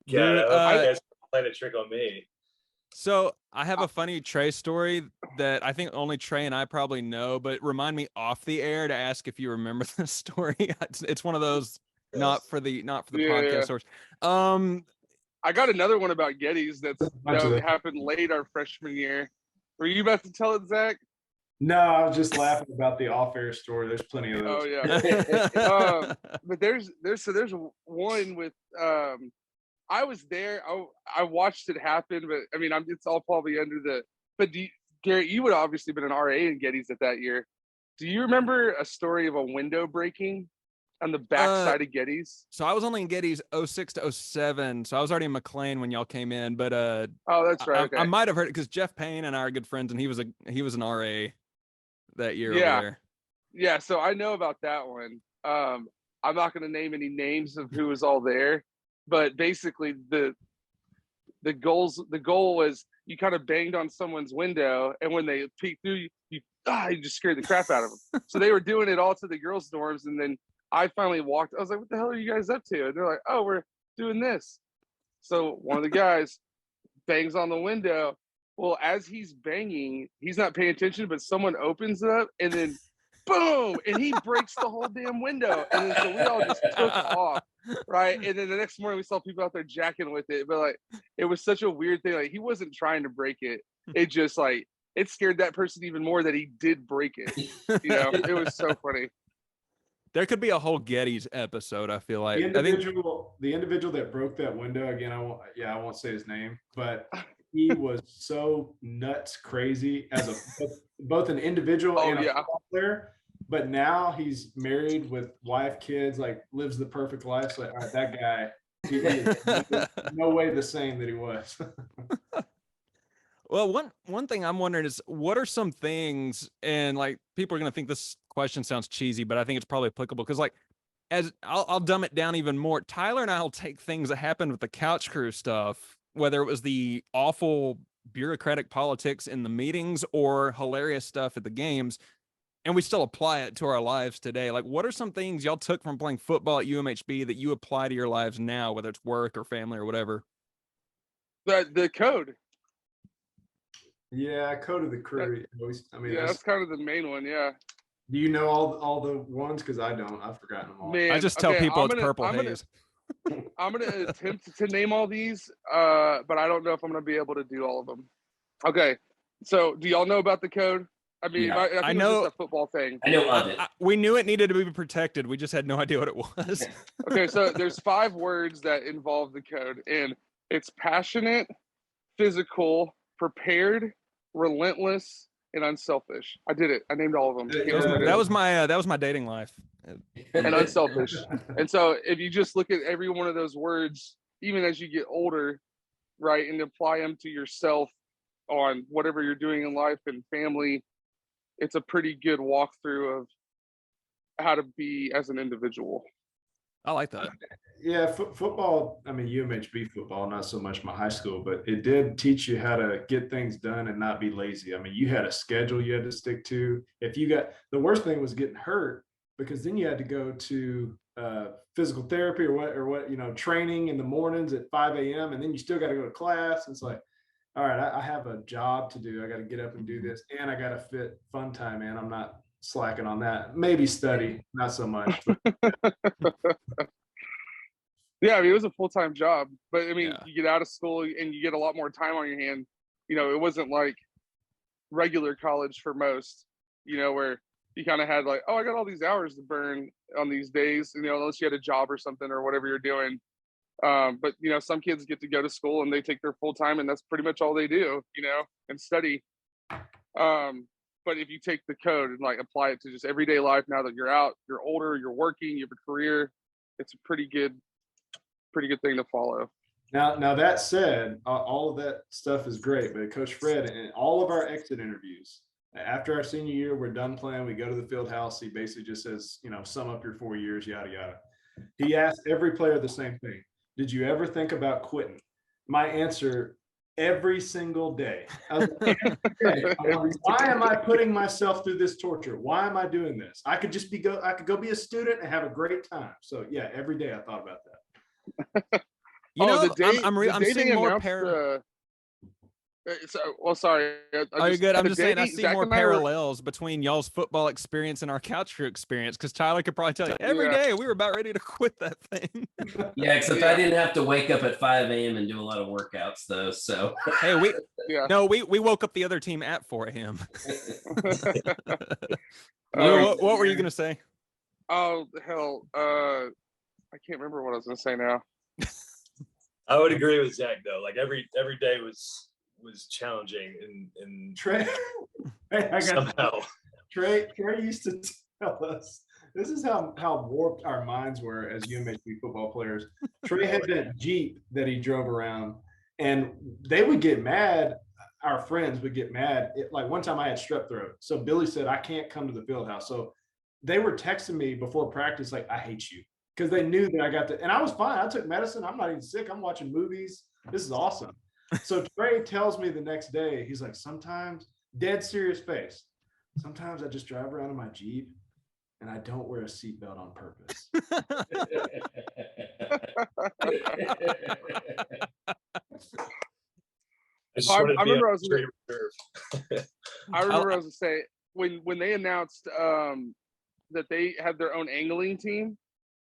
Yeah, I guys played a trick on me. So I have a funny Trey story that I think only Trey and I probably know, but remind me off the air to ask if you remember this story. It's one of those not for the podcast source. I got another one about Getty's that happened late our freshman year. Were you about to tell it, Zach? No, I was just laughing about the off-air story. There's plenty of those. Oh yeah. But there's one with I was there. I watched it happen, but I mean, it's all probably under the. But Garrett, you would have obviously been an RA in Getty's at that year. Do you remember a story of a window breaking on the backside of Getty's? So I was only in Getty's 06 to 07, so I was already in McLean when y'all came in. But oh, that's right. Okay. I might have heard it because Jeff Payne and I are good friends, and he was an RA that year. Yeah, over there. Yeah. So I know about that one. I'm not going to name any names of who was all there, but basically the goal was you kind of banged on someone's window, and when they peeked through, you just scared the crap out of them. So they were doing it all to the girls' dorms, and then I finally walked. I was like, "What the hell are you guys up to?" And they're like, "Oh, we're doing this." So one of the guys bangs on the window. Well, as he's banging, he's not paying attention, but someone opens it up, and then boom, and he breaks the whole damn window. And then so we all just took off, right? And then the next morning we saw people out there jacking with it, but it was such a weird thing. He wasn't trying to break it. It just it scared that person even more that he did break it. It was so funny. There could be a whole Getty's episode. I feel like the individual that broke that window again. I won't say his name, but he was so nuts crazy as both an individual and a football player. But now he's married with wife, kids, like lives the perfect life. So, all right, that guy, he is no way the same that he was. Well, one thing I'm wondering is, what are some things, and like people are going to think this question sounds cheesy, but I think it's probably applicable because, like, as I'll dumb it down even more. Tyler and I will take things that happened with the couch crew stuff, whether it was the awful bureaucratic politics in the meetings or hilarious stuff at the games, and we still apply it to our lives today. Like, what are some things y'all took from playing football at UMHB that you apply to your lives now, whether it's work or family or whatever? The code. Yeah, code of the crew. I mean, that's kind of the main one. Yeah. Do you know all the ones? Because I don't. I've forgotten them all. Man, I just tell people it's Purple Haze. I'm gonna attempt to name all these, but I don't know if I'm gonna be able to do all of them. Okay, so do y'all know about the code? I mean, I think know it's just a football thing. I know of it. We knew it needed to be protected. We just had no idea what it was. Okay, so there's 5 words that involve the code, and it's passionate, physical, prepared, relentless, and unselfish. I did it. I named all of them. That was my dating life. And unselfish. And so if you just look at every one of those words, even as you get older, right, and apply them to yourself on whatever you're doing in life and family, it's a pretty good walkthrough of how to be as an individual. I like that. Yeah, football, I mean, UMHB football, not so much my high school, but it did teach you how to get things done and not be lazy. I mean, you had a schedule you had to stick to. If you got, the worst thing was getting hurt, because then you had to go to physical therapy or what, you know, training in the mornings at 5 a.m. and then you still got to go to class. It's like, all right, I have a job to do. I got to get up and do this, and I got to fit fun time in. I'm not slacking on that. Maybe study, not so much. Yeah, I mean, it was a full-time job, but I mean, you get out of school and you get a lot more time on your hand. You know, it wasn't like regular college for most, you know, where you kind of had like, oh, I got all these hours to burn on these days, you know, unless you had a job or something or whatever you're doing. But, you know, some kids get to go to school and they take their full time and that's pretty much all they do, you know, and study. But if you take the code and like apply it to just everyday life, now that you're out, you're older, you're working, you have a career, it's a pretty good thing to follow. Now that said, all of that stuff is great, but Coach Fred, and all of our exit interviews, after our senior year, we're done playing, we go to the field house. He basically just says, you know, sum up your 4 years, yada, yada. He asked every player the same thing. Did you ever think about quitting? My answer, every single day. I was like, why am I putting myself through this torture? Why am I doing this? I could just I could go be a student and have a great time. So yeah, every day I thought about that. You know, I'm seeing more well, sorry. You're good. I'm just saying I see more parallels between y'all's football experience and our couch crew experience, because Tyler could probably tell you every day we were about ready to quit that thing. Yeah, except I didn't have to wake up at 5 a.m. and do a lot of workouts though. So hey, we woke up the other team at 4 a.m. What were you gonna say? Oh hell, I can't remember what I was gonna say now. I would agree with Zach though. Like every day was challenging and Trey, somehow. Trey used to tell us, this is how warped our minds were as UMHB football players. Trey had that Jeep that he drove around, and they would get mad. Our friends would get mad. Like one time I had strep throat, so Billy said I can't come to the field house. So they were texting me before practice like, I hate you, because they knew that I got and I was fine. I took medicine. I'm not even sick. I'm watching movies. This is awesome. So Trey tells me the next day, he's like, sometimes, dead serious face, sometimes I just drive around in my Jeep and I don't wear a seatbelt on purpose. I remember I was going to say, when they announced that they had their own angling team,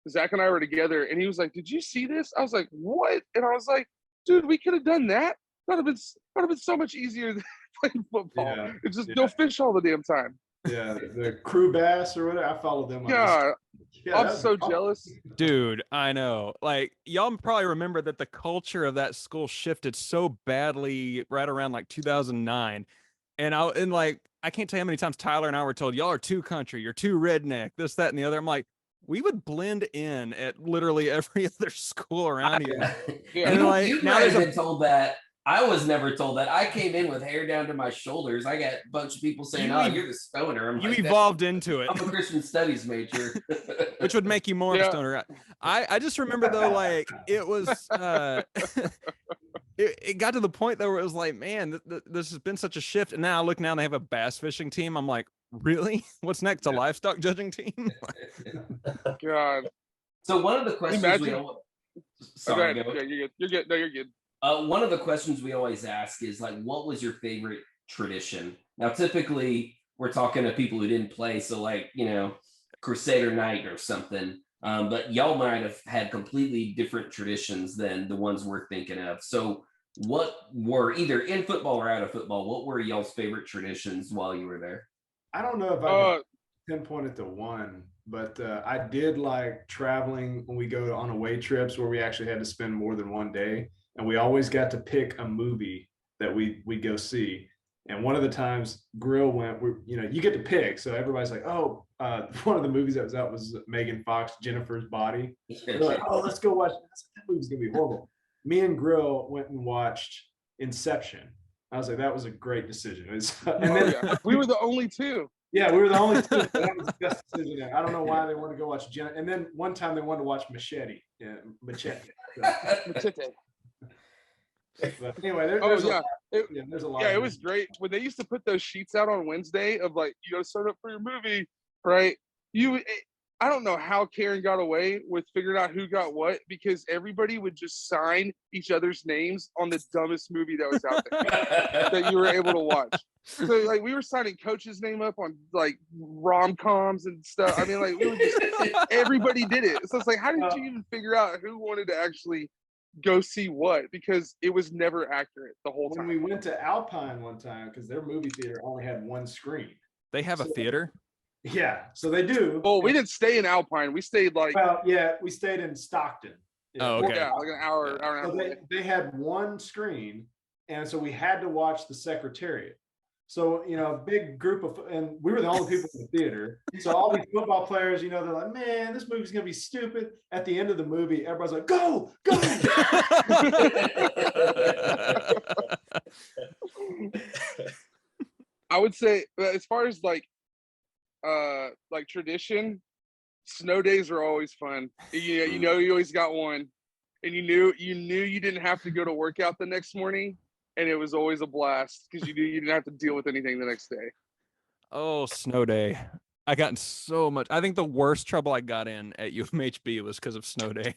Zach and I were together and he was like, did you see this? I was like, what? And I was like, dude, we could have done that. That would have been so much easier than playing football. Yeah, it's just no fish all the damn time. Yeah, the crew bass or whatever. I followed them. Yeah, I'm so jealous. Dude, I know. Like, y'all probably remember that the culture of that school shifted so badly right around like 2009. And I I can't tell you how many times Tyler and I were told, y'all are too country, you're too redneck, this, that, and the other. I'm like, we would blend in at literally every other school around here. Yeah. And like, You now might there's have a been told that. I was never told that. I came in with hair down to my shoulders. I got a bunch of people saying, You "Oh, ev- you're the stoner." I'm you like, evolved into it, I'm a Christian studies major. which would make you more of a Yeah. stoner. I just remember though, like it was it got to the point though where it was like, man, this has been such a shift. And now I look now and they have a bass fishing team. I'm like, really? What's next? A livestock judging team? God. So one of the questions we Imagine- always, Go sorry, ahead. go. Yeah, you're good. You're good. No, you're good. One of the questions we always ask is like, what was your favorite tradition? Now, typically we're talking to people who didn't play, so like, you know, Crusader Night or something. But y'all might have had completely different traditions than the ones we're thinking of. So what were, either in football or out of football, what were y'all's favorite traditions while you were there? I don't know if I can pinpoint it to one, but I did like traveling when we go on away trips where we actually had to spend more than one day, and we always got to pick a movie that we go see. And one of the times Grill went, you know, you get to pick, so everybody's like, oh, one of the movies that was out was Megan Fox, Jennifer's Body. They're like, oh, let's go watch that movie's gonna be horrible. Me and Grill went and watched Inception. I was like, that was a great decision. And then we were the only two. yeah, we were the only two. That was the best decision there. I don't know why they wanted to go watch Jenna. And then one time they wanted to watch Machete. Yeah, Machete. But anyway, there's a lot. There's a lot. Yeah, it was great when they used to put those sheets out on Wednesday of like, you got to sign up for your movie, right? I don't know how Karen got away with figuring out who got what, because everybody would just sign each other's names on the dumbest movie that was out there that you were able to watch. So like we were signing Coach's name up on like rom-coms and stuff. I mean, like we were just everybody did it. So it's like, how did you even figure out who wanted to actually go see what? Because it was never accurate the whole time. When we went to Alpine one time, because their movie theater only had one screen. They have a theater? Yeah, so they do. Oh, we didn't stay in Alpine. We stayed like, well, yeah, we stayed in Stockton. Oh, okay. Yeah, like an hour and a half So away. they had one screen, and so we had to watch the Secretariat. So, you know, a big group of, and we were the only people in the theater. So all these football players, you know, they're like, man, this movie's going to be stupid. At the end of the movie, everybody's like, go, go. I would say as far as like tradition, snow days are always fun. You know, you always got one, and you knew you didn't have to go to workout the next morning. And it was always a blast because you knew you didn't have to deal with anything the next day. Oh, snow day. I got in so much. I think the worst trouble I got in at UMHB was because of snow day.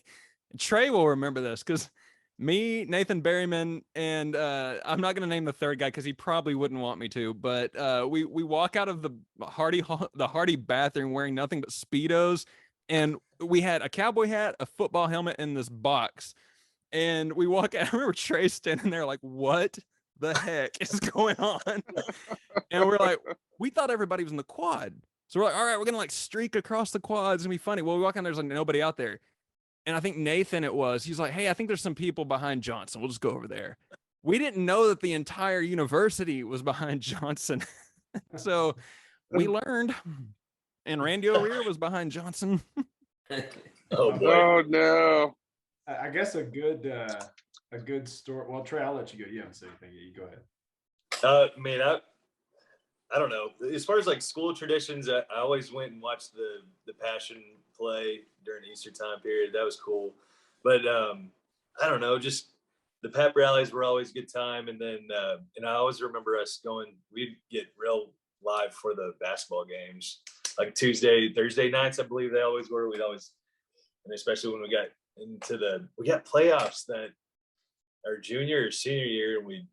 Trey will remember this because me, Nathan Berryman, and I'm not going to name the third guy because he probably wouldn't want me to, but we walk out of the Hardy bathroom wearing nothing but Speedos, and we had a cowboy hat, a football helmet, in this box. And we walk out. I remember Trey standing there like, what the heck is going on? And we're like, we thought everybody was in the quad. So we're like, all right, we're going to like streak across the quads and be funny. Well, we walk in, there's like nobody out there. And I think Nathan he's like, hey, I think there's some people behind Johnson. We'll just go over there. We didn't know that the entire university was behind Johnson. So we learned. And Randy O'Rear was behind Johnson. Oh boy. Oh no. I guess a good story. Well, Trey, I'll let you go. You haven't said anything yet. You go ahead. Man, I don't know. As far as like school traditions, I always went and watched the Passion play during the Easter time period. That was cool. But I don't know, just the pep rallies were always a good time. And then and I always remember us going, we'd get real live for the basketball games. Like Tuesday, Thursday nights, I believe they always were. We'd always, and especially when we got we got playoffs that our junior or senior year, and we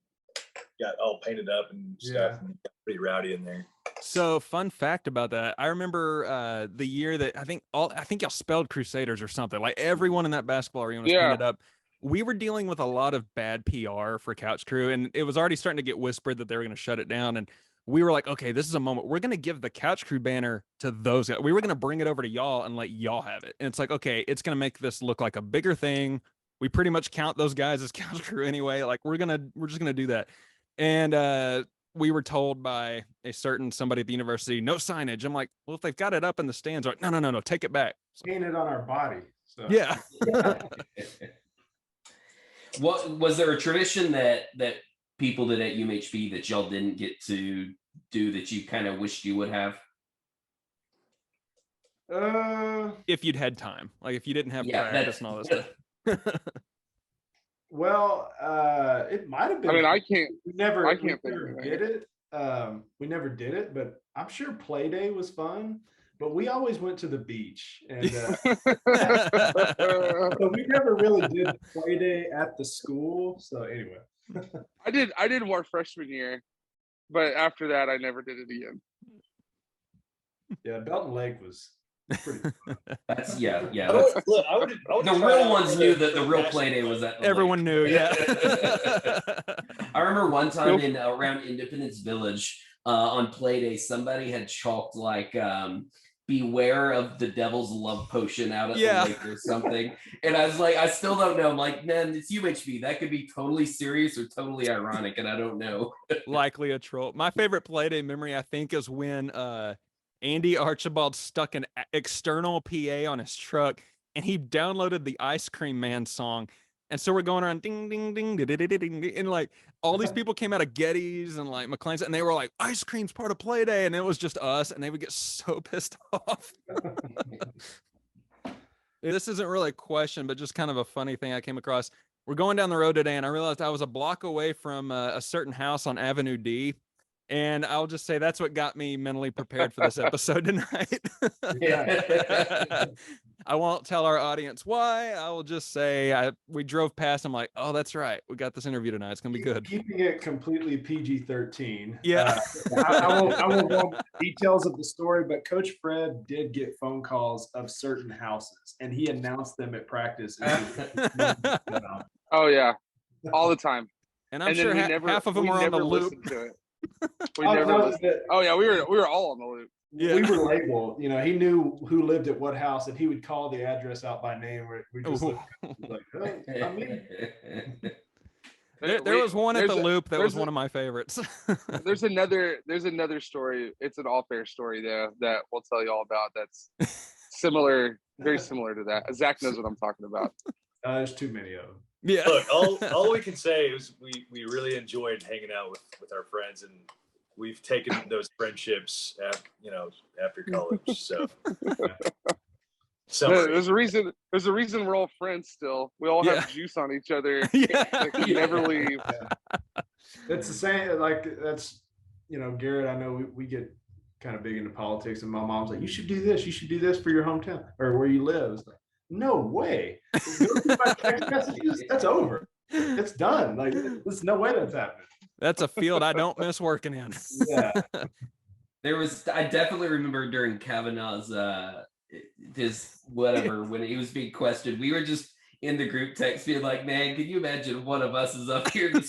got all painted up and stuff, and got pretty rowdy in there. So fun fact about that, I remember the year that I think y'all spelled Crusaders or something. Like everyone in that basketball arena was painted up. We were dealing with a lot of bad PR for Couch Crew, and it was already starting to get whispered that they were going to shut it down. And we were like, okay, this is a moment. We're going to give the Couch Crew banner to those guys. We were going to bring it over to y'all and let y'all have it. And it's like, okay, it's going to make this look like a bigger thing. We pretty much count those guys as Couch Crew anyway. Like we're just going to do that. And we were told by a certain somebody at the university, no signage. I'm like, well, if they've got it up in the stands, like, no, take it back. So, Painted on our body. So. yeah. What was there a tradition that people did at UMHB that y'all didn't get to do that you kind of wished you would have? If you'd had time, like if you didn't have practice and all this stuff. Well, it might have been. I mean, I can't did it. We never did it, but I'm sure play day was fun. But we always went to the beach, and so we never really did play day at the school. So anyway, I did more freshman year, but after that, I never did it again. Yeah, Belton Lake was pretty fun. That's yeah. Look, I would the real ones knew that the real play day was at the everyone lake. knew, yeah. I remember one time in around Independence Village on play day, somebody had chalked like beware of the devil's love potion out at the lake or something. And I was like, I still don't know. I'm like, man, it's UMHB. That could be totally serious or totally ironic, and I don't know. Likely a troll. My favorite play day memory, I think, is when Andy Archibald stuck an external PA on his truck and he downloaded the Ice Cream Man song. And so we're going around ding, ding, ding, ding, ding, ding, ding, and like all these people came out of Getty's and like McLean's and they were like, ice cream's part of play day. And it was just us and they would get so pissed off. This isn't really a question, but just kind of a funny thing I came across. We're going down the road today and I realized I was a block away from a certain house on Avenue D. And I'll just say that's what got me mentally prepared for this episode tonight. I won't tell our audience why. I will just say we drove past. I'm like, oh, that's right. We got this interview tonight. It's going to be good. Keeping it completely PG-13. Yeah. I won't go into details of the story, but Coach Fred did get phone calls of certain houses, and he announced them at practice. Oh, yeah. All the time. And I'm sure half of them were on the loop. We never listened. Oh yeah, we were all on the loop. Yeah. We were labeled. You know, he knew who lived at what house, and he would call the address out by name. We just looked like, hey, I mean. There was one at the loop that was one of my favorites. There's another story. It's an all-fair story though that we'll tell you all about. That's similar, very similar to that. Zach knows what I'm talking about. There's too many of them. Yeah. Look, all we can say is we really enjoyed hanging out with our friends, and we've taken those friendships after college. So there's a reason we're all friends still. We all have juice on each other. Like, we never leave. Yeah. It's the same. Like that's Garrett. I know we get kind of big into politics, and my mom's like, you should do this. You should do this for your hometown or where you live. It's like, no way. My text messages, that's over. It's done. Like there's no way that's happening. That's a field I don't miss working in. Yeah. I definitely remember during Kavanaugh's his whatever when he was being questioned, we were just in the group text being like, man, can you imagine one of us is up here this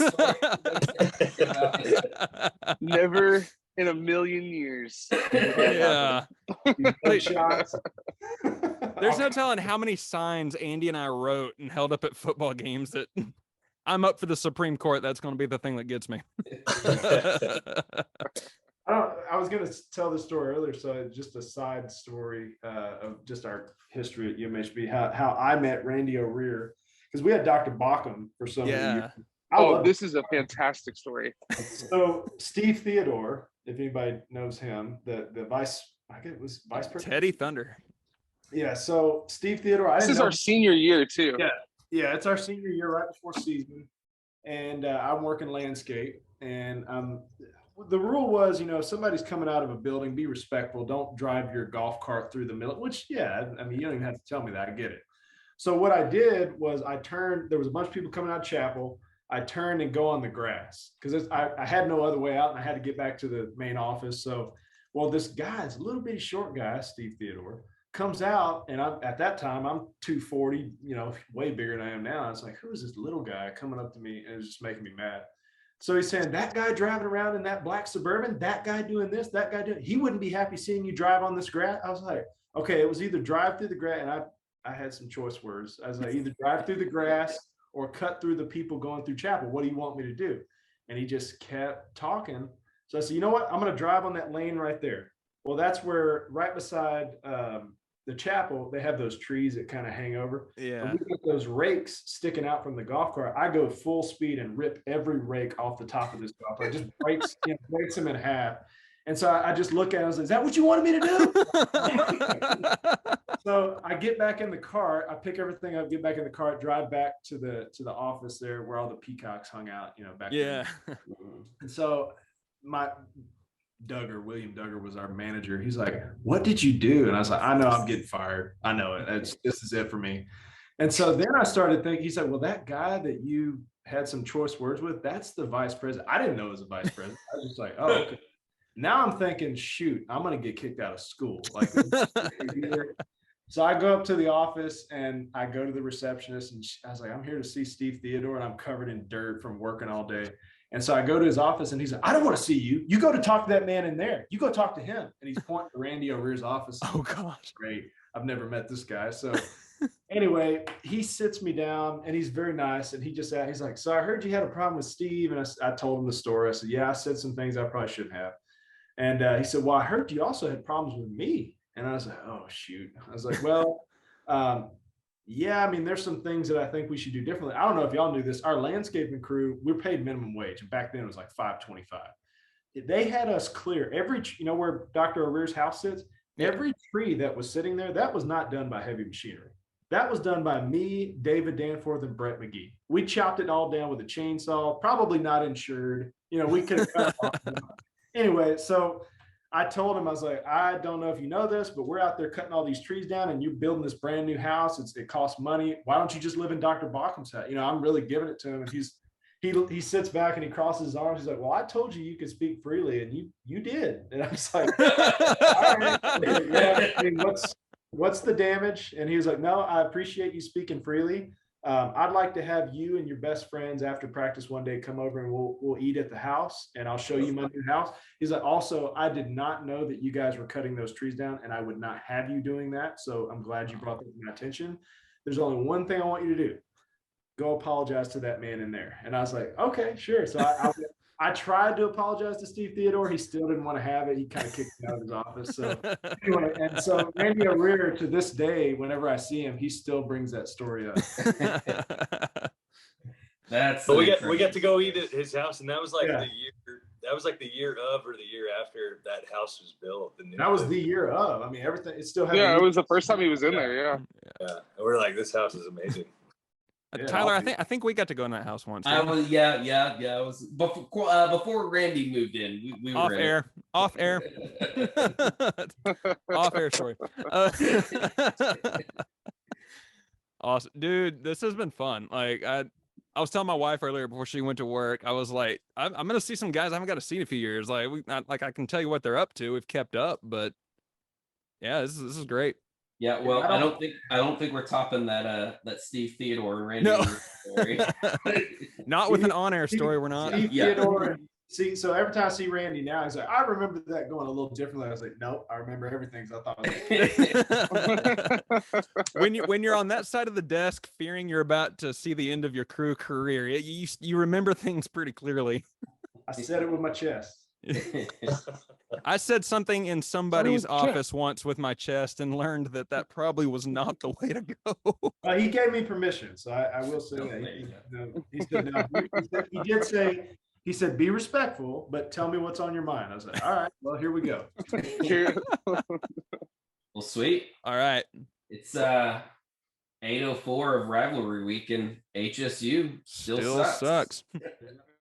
Never in a million years. Yeah. There's no telling how many signs Andy and I wrote and held up at football games that I'm up for the Supreme Court. That's going to be the thing that gets me. I was going to tell this story earlier, so just a side story of just our history at UMHB, how I met Randy O'Rear, because we had Dr. Bauckham for so many years. This is a fantastic story. So Steve Theodore, if anybody knows him, the vice president. Teddy Thunder. Yeah, so Steve Theodore. This is our senior year too. Yeah, it's our senior year right before season, and I'm working landscape, and the rule was, if somebody's coming out of a building, be respectful. Don't drive your golf cart through the middle. Which, yeah, I mean, you don't even have to tell me that. I get it. So what I did was I turned. There was a bunch of people coming out of chapel. I turned and go on the grass because I had no other way out, and I had to get back to the main office. So, this guy's a little bitty short guy, Steve Theodore, comes out, and at that time I'm 240, way bigger than I am now. I was like, who is this little guy coming up to me? And it was just making me mad. So he's saying, that guy driving around in that black Suburban, that guy doing this, that guy doing, he wouldn't be happy seeing you drive on this grass. I was like, okay, it was either drive through the grass, and I had some choice words. I was like, either drive through the grass or cut through the people going through chapel. What do you want me to do? And he just kept talking. So I said, you know what? I'm going to drive on that lane right there. Well, that's where right beside the chapel, they have those trees that kind of hang over. Yeah. And we got those rakes sticking out from the golf cart. I go full speed and rip every rake off the top of this golf cart. Just breaks them in half. And so I just look at it and say, is that what you wanted me to do? So I get back in the cart, I pick everything up, get back in the cart, drive back to the office there where all the peacocks hung out, back Yeah. And so William Duggar was our manager. He's like, what did you do? And I was like, I know I'm getting fired. I know it. This is it for me. And so then I started thinking, he said, well, that guy that you had some choice words with, that's the vice president. I didn't know it was a vice president. I was just like, oh, okay. Now I'm thinking, shoot, I'm going to get kicked out of school. Like, so I go up to the office and I go to the receptionist and I was like, I'm here to see Steve Theodore and I'm covered in dirt from working all day. And so I go to his office and he's like, I don't want to see you. You go to talk to that man in there. You go talk to him. And he's pointing to Randy O'Rear's office. Oh, gosh. Great. I've never met this guy. So anyway, he sits me down and he's very nice. And he's like, so I heard you had a problem with Steve. And I told him the story. I said, yeah, I said some things I probably shouldn't have. And he said, well, I heard you also had problems with me. And I was like, oh, shoot. I was like, well, yeah, I mean, there's some things that I think we should do differently. I don't know if y'all knew this. Our landscaping crew, we're paid minimum wage. And back then it was like $5.25. They had us clear every, where Dr. O'Rear's house sits, every tree that was sitting there, that was not done by heavy machinery. That was done by me, David Danforth, and Brett McGee. We chopped it all down with a chainsaw, probably not insured. We could have cut it off. Anyway, so I told him, I was like, I don't know if you know this, but we're out there cutting all these trees down and you're building this brand new house. It costs money. Why don't you just live in Dr. Bachman's house? I'm really giving it to him. And he sits back and he crosses his arms. He's like, well, I told you could speak freely and you did. And I was like, all right. Yeah, I mean, what's the damage? And he was like, no, I appreciate you speaking freely. I'd like to have you and your best friends after practice one day come over and we'll eat at the house and I'll show you my new house. He's like, also, I did not know that you guys were cutting those trees down and I would not have you doing that. So I'm glad you brought that to my attention. There's only one thing I want you to do. Go apologize to that man in there. And I was like, okay, sure. So I tried to apologize to Steve Theodore. He still didn't want to have it. He kind of kicked me out of his office. So anyway, and so Randy O'Rear, to this day, whenever I see him, he still brings that story up. But we got to go eat at his house, and that was like the year. That was like the year of or the year after that house was built. That was the year of. I mean, everything. It still had. Yeah, it was the first time he was in there. Yeah. Yeah, and we're like, this house is amazing. Tyler, I think we got to go in that house once. I was, yeah. It was before Randy moved in. We were off air, off air. Sorry. Awesome, dude. This has been fun. Like I was telling my wife earlier before she went to work. I was like, I'm gonna see some guys I haven't got to see in a few years. Like I can tell you what they're up to. We've kept up, but yeah, this is great. Yeah, well, I don't think we're topping that Steve Theodore and Randy story. Not with an on-air story, we're not. Steve Theodore. See, so every time I see Randy now, he's like, I remember that going a little differently. I was like, nope, I remember everything. So I thought when you're on that side of the desk, fearing you're about to see the end of your crew career, you remember things pretty clearly. I said it with my chest. I said something in somebody's office once with my chest and learned that probably was not the way to go. He gave me permission, so I will say that. He did say, he said, be respectful, but tell me what's on your mind. I was like, all right, well, here we go. Well, sweet. All right. It's 8:04 of rivalry week, and HSU still sucks.